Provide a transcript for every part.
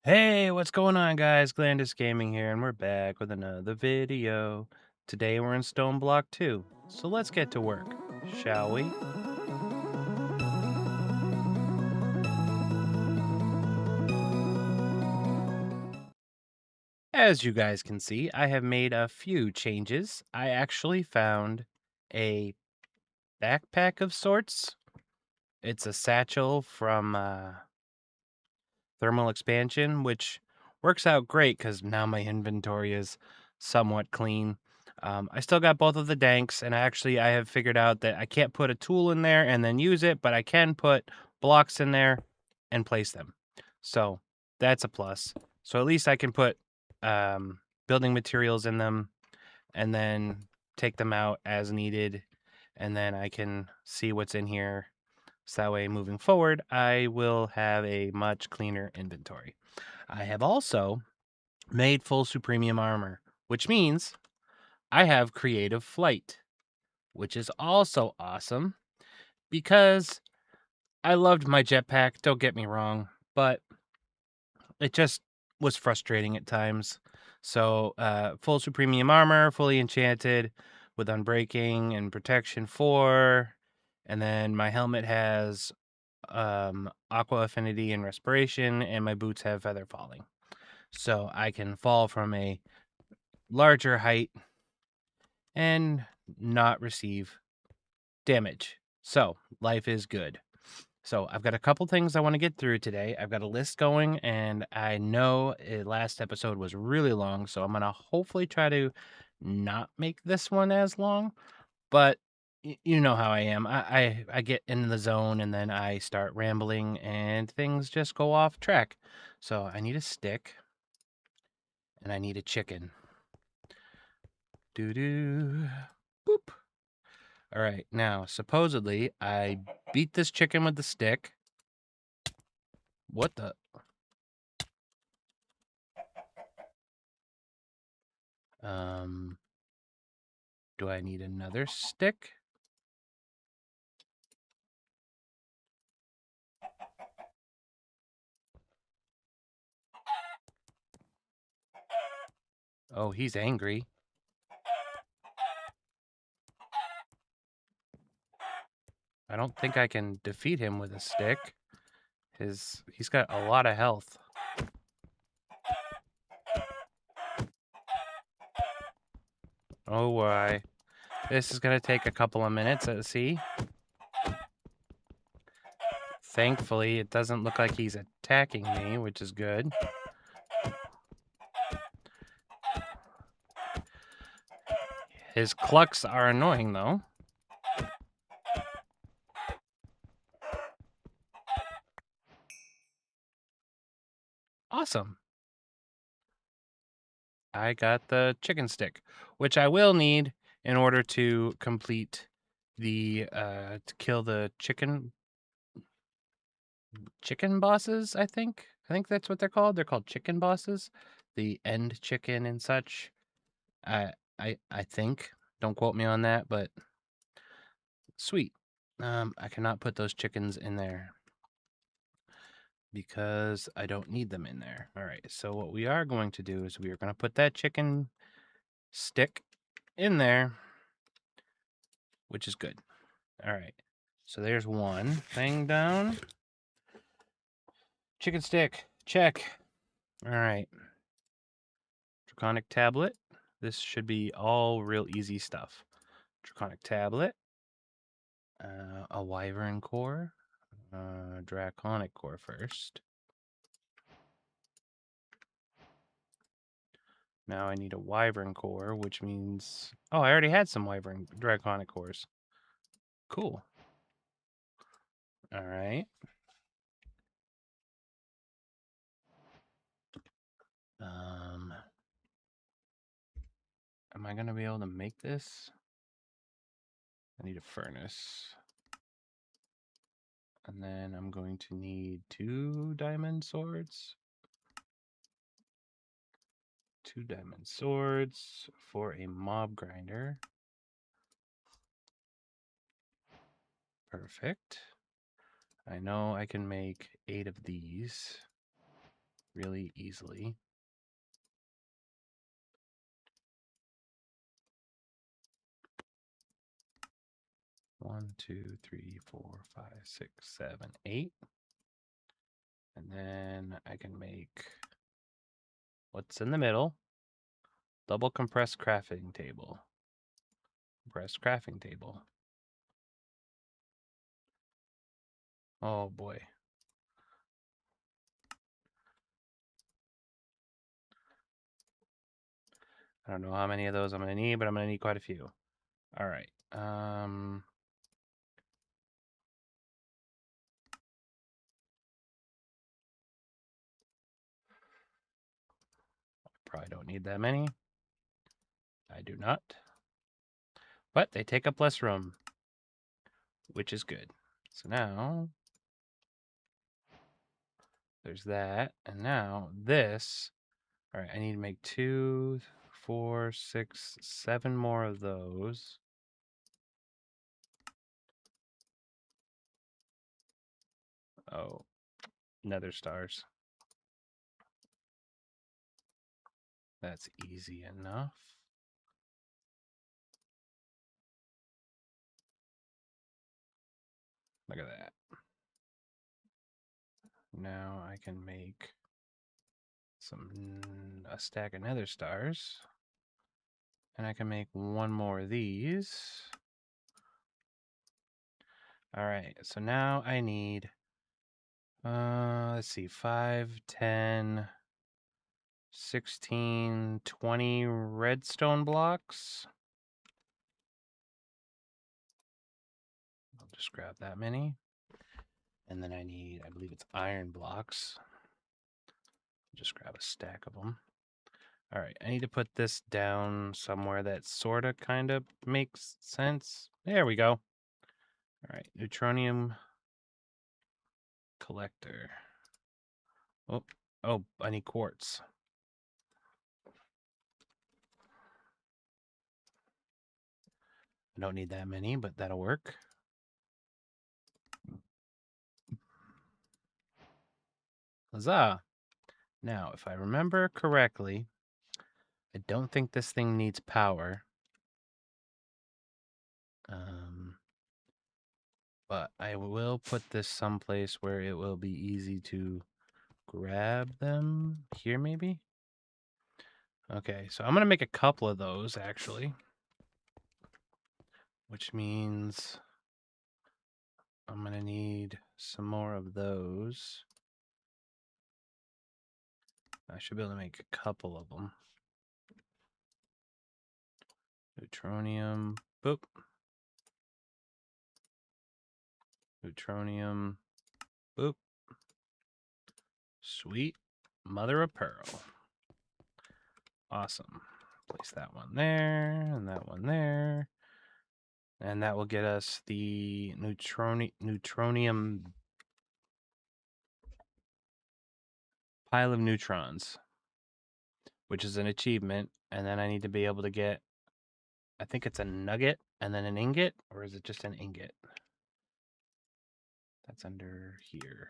Hey, what's going on, guys? Glandus Gaming here, and we're back with another video. Today we're in Stoneblock 2, so let's get to work, shall we? As you guys can see, I have made a few changes. I actually found a backpack of sorts. It's a satchel from Thermal Expansion, which works out great because now my inventory is somewhat clean. I still got both of the danks, and I have figured out that I can't put a tool in there and then use it, but I can put blocks in there and place them. So that's a plus. So at least I can put building materials in them and then take them out as needed, and then I can see what's in here. So that way, moving forward, I will have a much cleaner inventory. I have also made full Supremium armor, which means I have creative flight, which is also awesome because I loved my jetpack, don't get me wrong, but it just was frustrating at times. So, full Supremium armor, fully enchanted with Unbreaking and Protection 4, and then my helmet has Aqua Affinity and Respiration, and my boots have Feather Falling. So I can fall from a larger height and not receive damage. So life is good. So I've got a couple things I want to get through today. I've got a list going, and I know last episode was really long, so I'm going to hopefully try to not make this one as long, but you know how I am. I get in the zone and then I start rambling and things just go off track. So I need a stick and I need a chicken. Doo doo. Boop. All right. Now, supposedly, I beat this chicken with the stick. What the? Um, do I need another stick? Oh, he's angry. I don't think I can defeat him with a stick. He's got a lot of health. Oh, why? This is going to take a couple of minutes, see? Thankfully, it doesn't look like he's attacking me, which is good. His clucks are annoying, though. Awesome. I got the chicken stick, which I will need in order to complete the, to kill the chicken bosses, I think. I think that's what they're called. They're called chicken bosses. The end chicken and such. I think. Don't quote me on that, but sweet. I cannot put those chickens in there because I don't need them in there. All right, so what we are going to do is we are going to put that chicken stick in there, which is good. All right, so there's one thing down. Chicken stick, check. All right. Draconic tablet. This should be all real easy stuff. Draconic tablet. A wyvern core. Draconic core first. Now I need a wyvern core, which means... Oh, I already had some wyvern draconic cores. Cool. All right. Am I going to be able to make this? I need a furnace. And then I'm going to need 2 diamond swords. 2 diamond swords for a mob grinder. Perfect. I know I can make 8 of these. really easily. One, two, three, 4, 5, 6, 7, 8. And then I can make what's in the middle. Double compressed crafting table. Compressed crafting table. Oh boy. I don't know how many of those I'm going to need, but I'm going to need quite a few. All right. Probably don't need that many. I do not. But they take up less room, which is good. So now there's that. And now this. All right, I need to make 2, 4, 6, 7 more of those. Oh, nether stars. That's easy enough. Look at that. Now I can make a stack of nether stars. And I can make one more of these. All right, so now I need, let's see, 5, 10, 16, 20 redstone blocks. I'll just grab that many. And then I need, I believe it's iron blocks. Just grab a stack of them. All right, I need to put this down somewhere that sort of kind of makes sense. There we go. All right, neutronium collector. Oh, I need quartz. I don't need that many, but that'll work. Huzzah! Now, if I remember correctly, I don't think this thing needs power. But I will put this someplace where it will be easy to grab them. Here, maybe? Okay, so I'm going to make a couple of those, actually. Which means I'm going to need some more of those. I should be able to make a couple of them. Neutronium. Boop. Neutronium. Boop. Sweet mother of pearl. Awesome. Place that one there and that one there. And that will get us the neutronium pile of neutrons, which is an achievement. And then I need to be able to get, I think it's a nugget and then an ingot, or is it just an ingot? That's under here.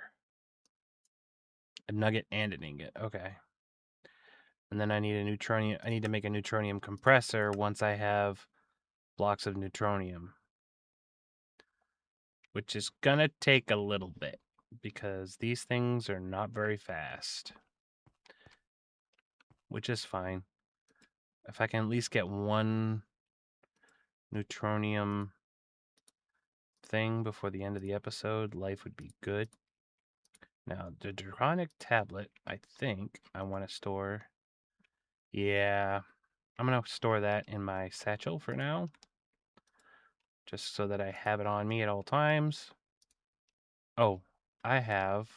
A nugget and an ingot. Okay. And then I need I need to make a neutronium compressor once I have blocks of neutronium, which is gonna take a little bit because these things are not very fast, which is fine. If I can at least get one neutronium thing before the end of the episode, life would be good. Now, the draconic tablet, I think I want to store. Yeah, I'm going to store that in my satchel for now, just so that I have it on me at all times. Oh, I have.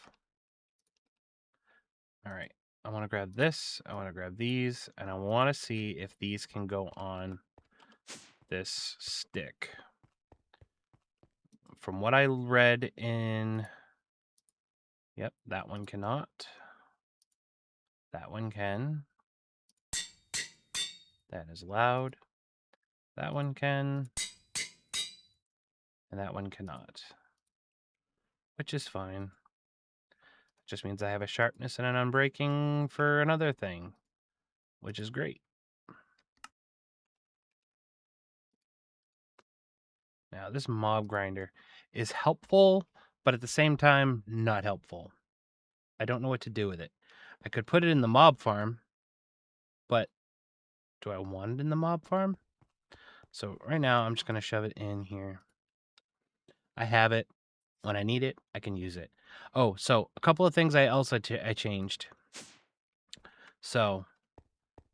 All right, I want to grab this. I want to grab these, and I want to see if these can go on this stick. From what I read in... Yep, that one cannot. That one can. That is loud. That one can. And that one cannot. Which is fine. Just means I have a sharpness and an unbreaking for another thing, which is great. Now, this mob grinder is helpful, but at the same time, not helpful. I don't know what to do with it. I could put it in the mob farm, but do I want it in the mob farm? So right now, I'm just going to shove it in here. I have it. When I need it, I can use it. Oh, so a couple of things I also I changed. So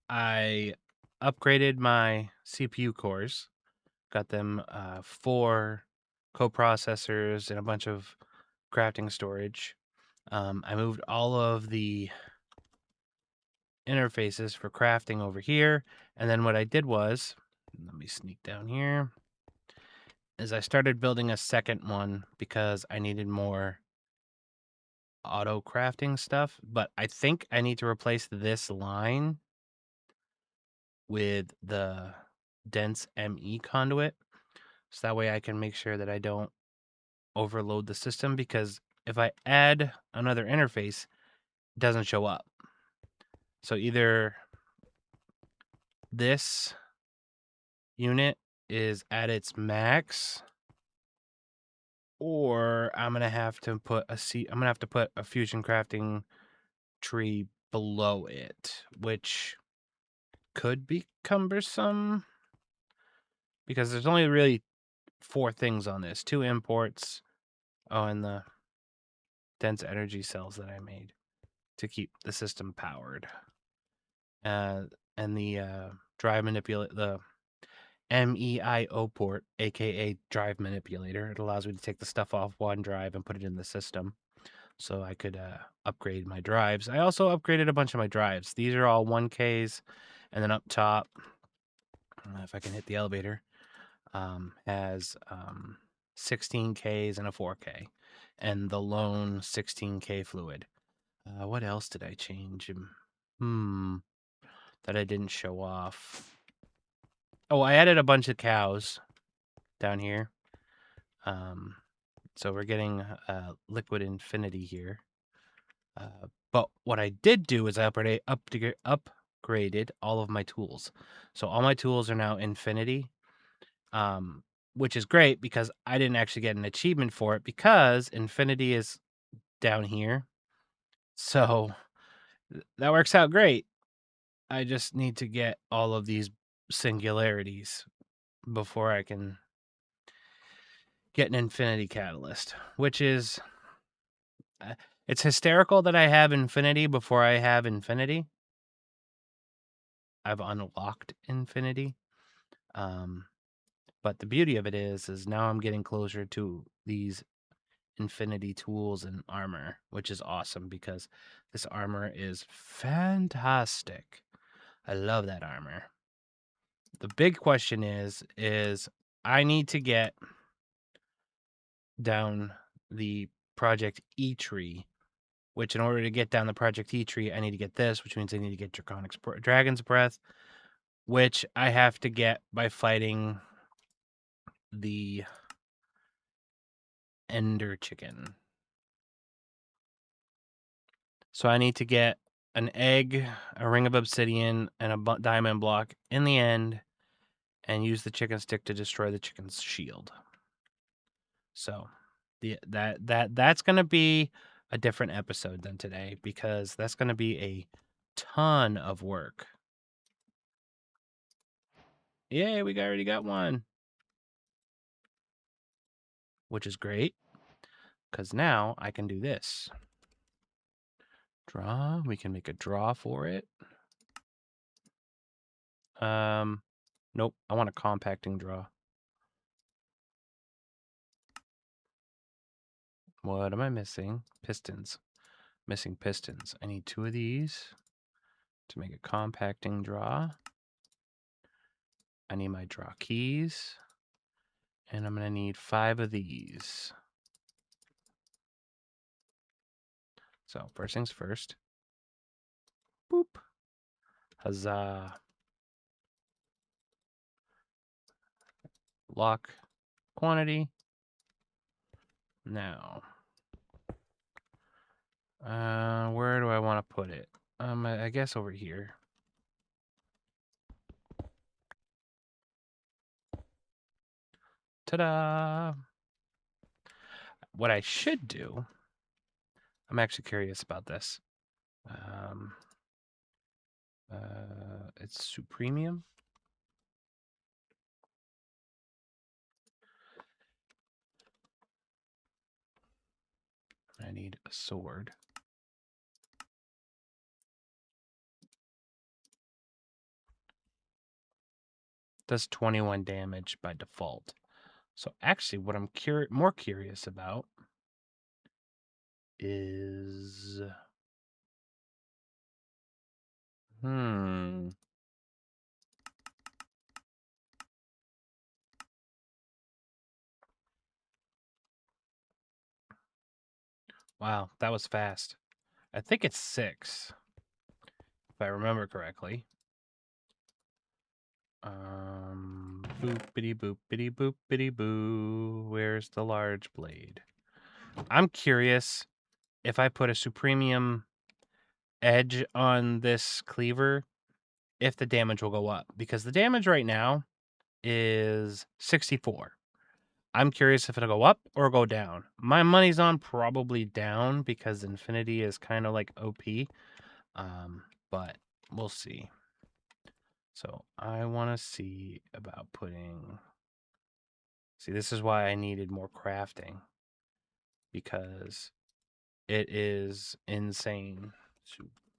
I upgraded my CPU cores, got them 4 coprocessors and a bunch of crafting storage. I moved all of the interfaces for crafting over here, and then what I did was, let me sneak down here, is I started building a second one because I needed more auto crafting stuff, but I think I need to replace this line with the dense ME conduit, so that way I can make sure that I don't overload the system, because if I add another interface, it doesn't show up. So either this unit is at its max, or I'm gonna have to put a fusion crafting tree below it, which could be cumbersome because there's only really 4 things on this: 2 imports, oh, and the dense energy cells that I made to keep the system powered, and the the MEIO port, aka drive manipulator. It allows me to take the stuff off one drive and put it in the system, so I could upgrade my drives. I also upgraded a bunch of my drives. These are all 1Ks, and then up top, if I can hit the elevator, has 16Ks and a 4K, and the lone 16K fluid. What else did I change? That I didn't show off. Oh, I added a bunch of cows down here. So we're getting liquid infinity here. But what I did do is I upgraded all of my tools. So all my tools are now infinity, which is great because I didn't actually get an achievement for it because infinity is down here. So that works out great. I just need to get all of these singularities before I can get an infinity catalyst, which is it's hysterical that I have infinity before I have infinity. I've unlocked infinity. But the beauty of it is now I'm getting closer to these infinity tools and armor, which is awesome because this armor is fantastic. I love that armor. The big question is I need to get down the Project E tree, which in order to get down the Project E tree, I need to get this, which means I need to get Dragon's Breath, which I have to get by fighting the Ender Chicken. So I need to get an egg, a ring of obsidian, and a diamond block in the end, and use the chicken stick to destroy the chicken's shield. So that's gonna be a different episode than today because that's gonna be a ton of work. Yay, we already got one, which is great because now I can do this. Draw. We can make a draw for it. Nope. I want a compacting draw. What am I missing? Pistons. Missing pistons. I need 2 of these to make a compacting draw. I need my draw keys. And I'm going to need 5 of these. So first things first. Boop. Huzzah. Lock quantity. Now, Where do I want to put it? I guess over here. Ta-da! What I should do, I'm actually curious about this. Um, it's Supremium. I need a sword. Does 21 damage by default. So actually, what I'm more curious about is... Wow, that was fast. I think it's 6, if I remember correctly. Boopity boopity boopity boo. Where's the large blade? I'm curious if I put a Supremium edge on this cleaver, if the damage will go up. Because the damage right now is 64. I'm curious if it'll go up or go down. My money's on probably down because Infinity is kind of like OP. But we'll see. So I want to see about putting... See, this is why I needed more crafting. Because it is insane.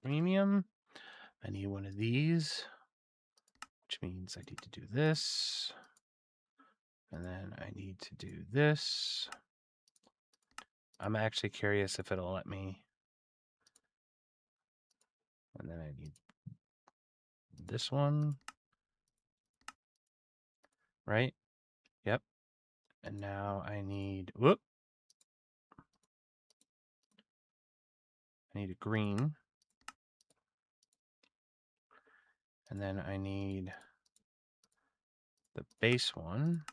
Premium. I need one of these. Which means I need to do this. And then I need to do this. I'm actually curious if it'll let me. And then I need this one. Right? Yep. And now I need... Whoop! I need a green. And then I need the base one.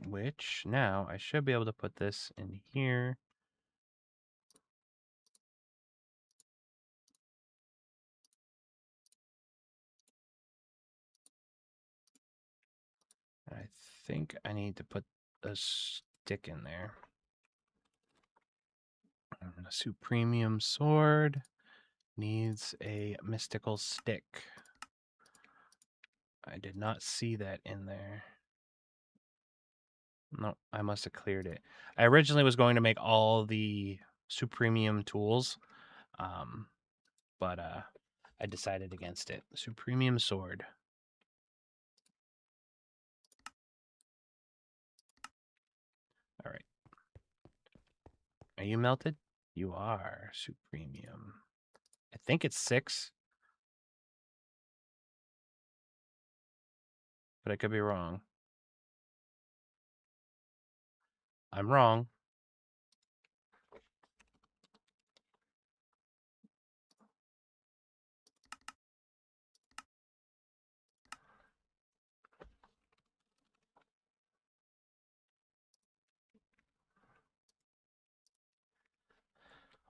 Which now I should be able to put this in here. I think I need to put a stick in there. A Supremium sword needs a mystical stick. I did not see that in there. No, I must have cleared it. I originally was going to make all the Supremium tools, but I decided against it. Supremium sword. All right. Are you melted? You are. Supremium. I think it's 6. But I could be wrong. I'm wrong.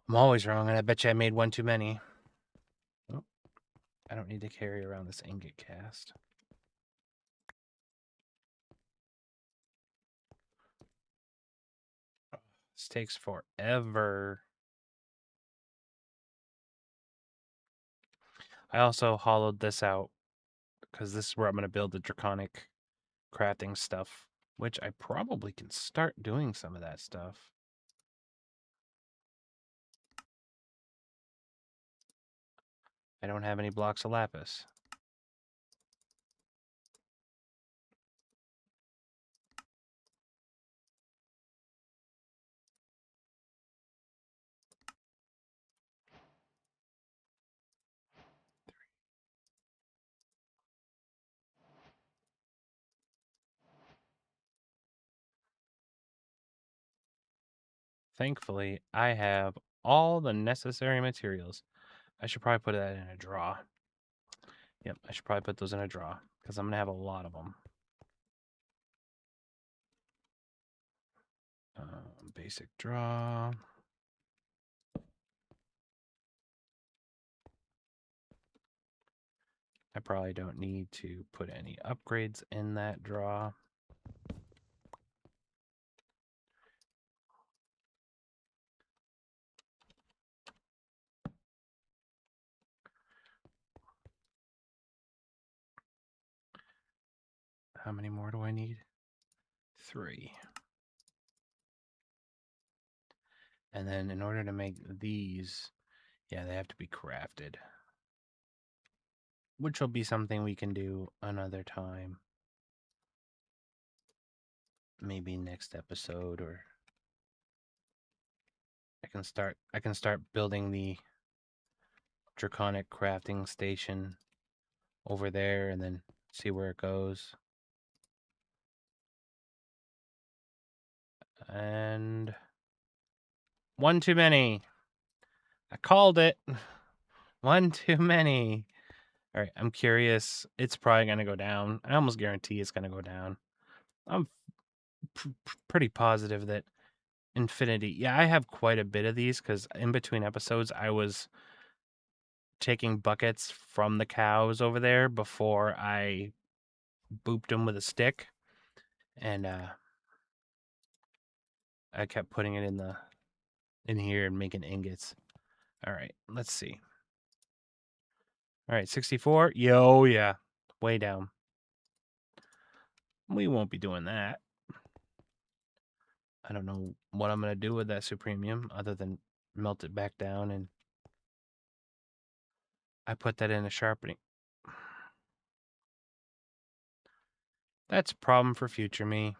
I'm always wrong, and I bet you I made one too many. Oh, I don't need to carry around this ingot cast. This takes forever. I also hollowed this out because this is where I'm going to build the draconic crafting stuff, which I probably can start doing some of that stuff. I don't have any blocks of lapis. Thankfully, I have all the necessary materials. I should probably put that in a draw. Yep, I should probably put those in a draw because I'm going to have a lot of them. Basic draw. I probably don't need to put any upgrades in that draw. How many more do I need? 3. And then in order to make these, yeah, they have to be crafted. Which will be something we can do another time. Maybe next episode, or I can start building the draconic crafting station over there and then see where it goes. And one too many. I called it. One too many. All right, I'm curious. It's probably going to go down. I almost guarantee it's going to go down. I'm pretty positive that infinity. Yeah, I have quite a bit of these because in between episodes, I was taking buckets from the cows over there before I booped them with a stick. And I kept putting it in here and making ingots. All right, let's see. All right, 64. Yo, yeah, way down. We won't be doing that. I don't know what I'm going to do with that supremium other than melt it back down, and I put that in a sharpening. That's a problem for future me.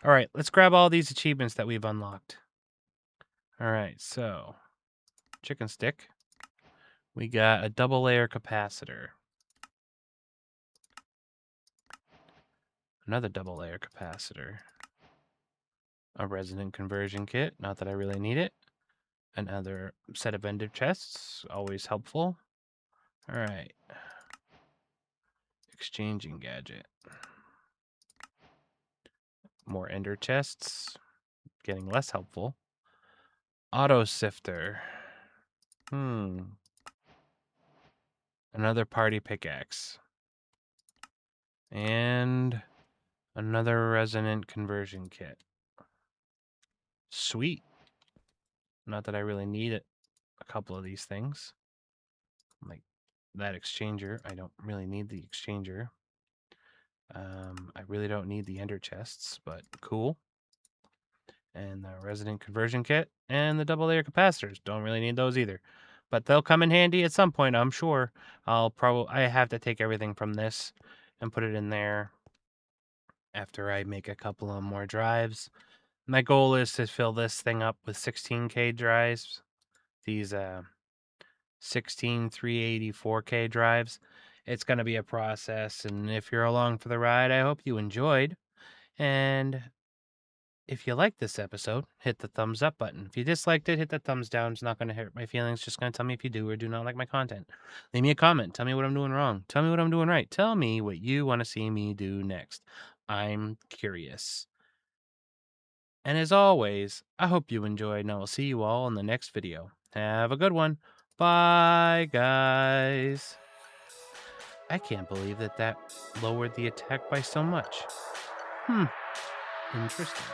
All right, let's grab all these achievements that we've unlocked. All right, so chicken stick. We got a double layer capacitor. Another double layer capacitor. A resonant conversion kit, not that I really need it. Another set of ender chests, always helpful. All right. Exchanging gadget. More ender chests, getting less helpful. Auto sifter. Another party pickaxe. And another resonant conversion kit. Sweet. Not that I really need it. A couple of these things. Like that exchanger. I don't really need the exchanger. I really don't need the ender chests, but cool. And the resonant conversion kit and the double layer capacitors. Don't really need those either. But they'll come in handy at some point, I'm sure. I have to take everything from this and put it in there after I make a couple of more drives. My goal is to fill this thing up with 16K drives. These 16 380 4K drives. It's going to be a process, and if you're along for the ride, I hope you enjoyed. And if you liked this episode, hit the thumbs up button. If you disliked it, hit the thumbs down. It's not going to hurt my feelings. Just going to tell me if you do or do not like my content. Leave me a comment. Tell me what I'm doing wrong. Tell me what I'm doing right. Tell me what you want to see me do next. I'm curious. And as always, I hope you enjoyed, and I will see you all in the next video. Have a good one. Bye, guys. I can't believe that lowered the attack by so much. Interesting.